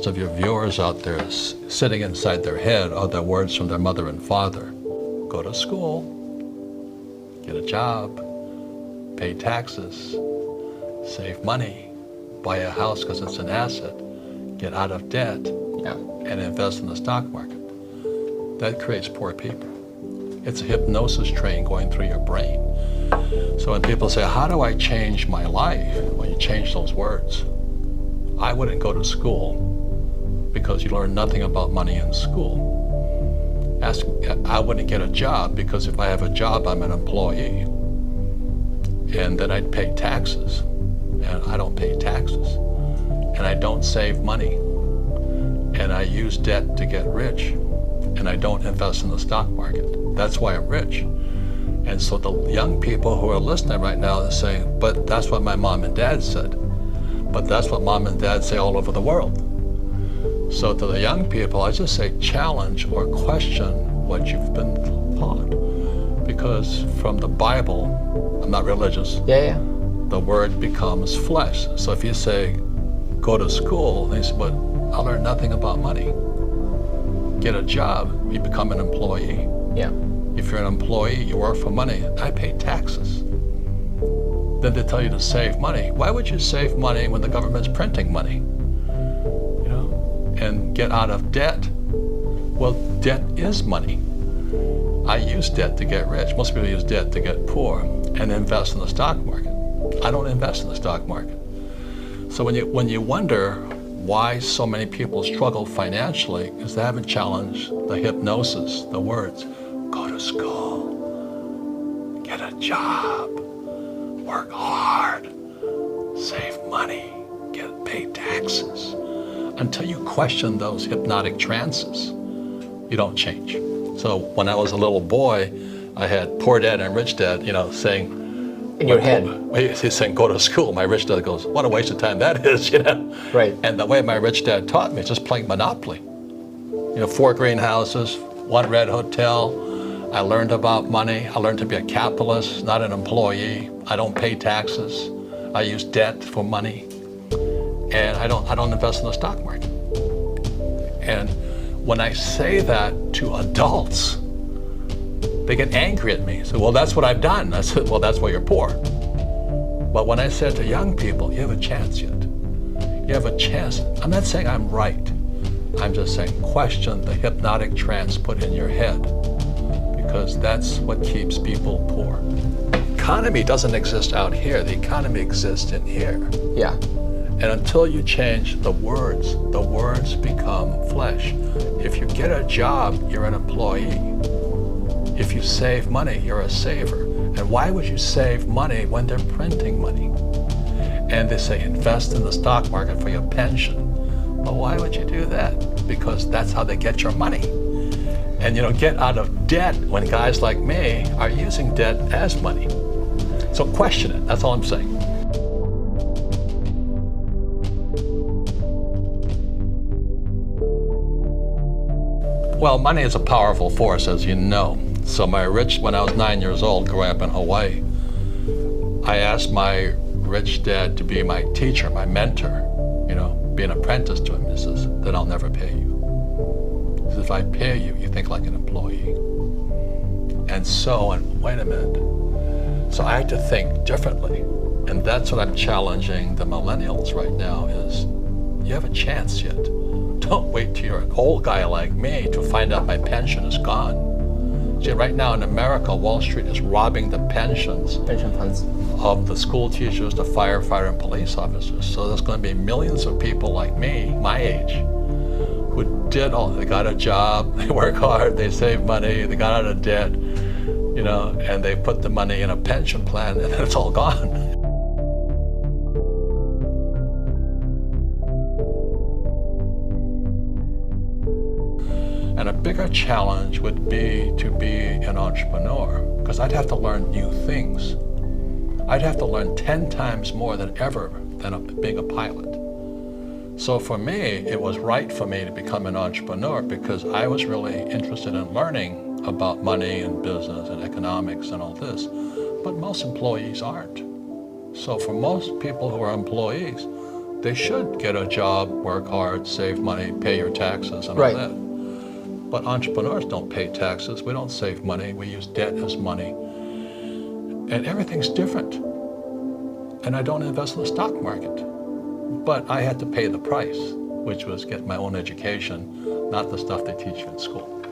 Of your viewers out there sitting inside their head are the words from their mother and father. Go to school, get a job, pay taxes, save money, buy a house because it's an asset, get out of debt, and invest in the stock market. That creates poor people. It's a hypnosis train going through your brain. So when people say, how do I change my life? Well, you change those words. I wouldn't go to school because you learn nothing about money in school. I wouldn't get a job because if I have a job, I'm an employee. And then I'd pay taxes. And I don't pay taxes. And I don't save money. And I use debt to get rich. And I don't invest in the stock market. That's why I'm rich. And so the young people who are listening right now are saying, but that's what my mom and dad said. But that's what mom and dad say all over the world. So to the young people, I just say challenge or question what you've been taught. Because from the Bible, I'm not religious, the word becomes flesh. So if you say, go to school, they say, but I learned nothing about money. Get a job, you become an employee. If you're an employee, you work for money. I pay taxes. Then they tell you to save money. Why would you save money when the government's printing money? And get out of debt. Well, debt is money. I use debt to get rich. Most people use debt to get poor and invest in the stock market. I don't invest in the stock market. So when you wonder why so many people struggle financially, is they haven't challenged the hypnosis, the words. Go to school, get a job, work hard, save money, pay taxes. Until you question those hypnotic trances, you don't change. So when I was a little boy, I had poor dad and rich dad, saying, in your head. He's saying, go to school. My rich dad goes, what a waste of time that is, Right. And the way my rich dad taught me, just playing Monopoly. 4 greenhouses, 1 red hotel. I learned about money. I learned to be a capitalist, not an employee. I don't pay taxes. I use debt for money. And I don't invest in the stock market. And when I say that to adults, they get angry at me. So, well, that's what I've done. I said, well, that's why you're poor. But when I said to young people, you have a chance yet. You have a chance. I'm not saying I'm right. I'm just saying question the hypnotic trance put in your head, because that's what keeps people poor. The economy doesn't exist out here. The economy exists in here. And until you change the words become flesh. If you get a job, you're an employee. If you save money, you're a saver. And why would you save money when they're printing money? And they say invest in the stock market for your pension. Well, why would you do that? Because that's how they get your money. And get out of debt when guys like me are using debt as money. So question it, that's all I'm saying. Well, money is a powerful force, as you know. So when I was 9 years old, growing up in Hawaii, I asked my rich dad to be my teacher, my mentor, be an apprentice to him. He says, then I'll never pay you. He says, if I pay you, you think like an employee. And wait a minute. So I had to think differently. And that's what I'm challenging the millennials right now is, you have a chance yet. Don't wait till you're an old guy like me to find out my pension is gone. See, right now in America, Wall Street is robbing the pension funds of the school teachers, the firefighter, and police officers. So there's going to be millions of people like me, my age, who they got a job, they work hard, they save money, they got out of debt, and they put the money in a pension plan, and it's all gone. And a bigger challenge would be to be an entrepreneur, because I'd have to learn new things. I'd have to learn 10 times more than being a pilot. So for me, it was right for me to become an entrepreneur because I was really interested in learning about money and business and economics and all this. But most employees aren't. So for most people who are employees, They should get a job, work hard, save money, pay your taxes and Right. all that. But entrepreneurs don't pay taxes. We don't save money. We use debt as money. And everything's different. And I don't invest in the stock market. But I had to pay the price, which was get my own education, not the stuff they teach you in school.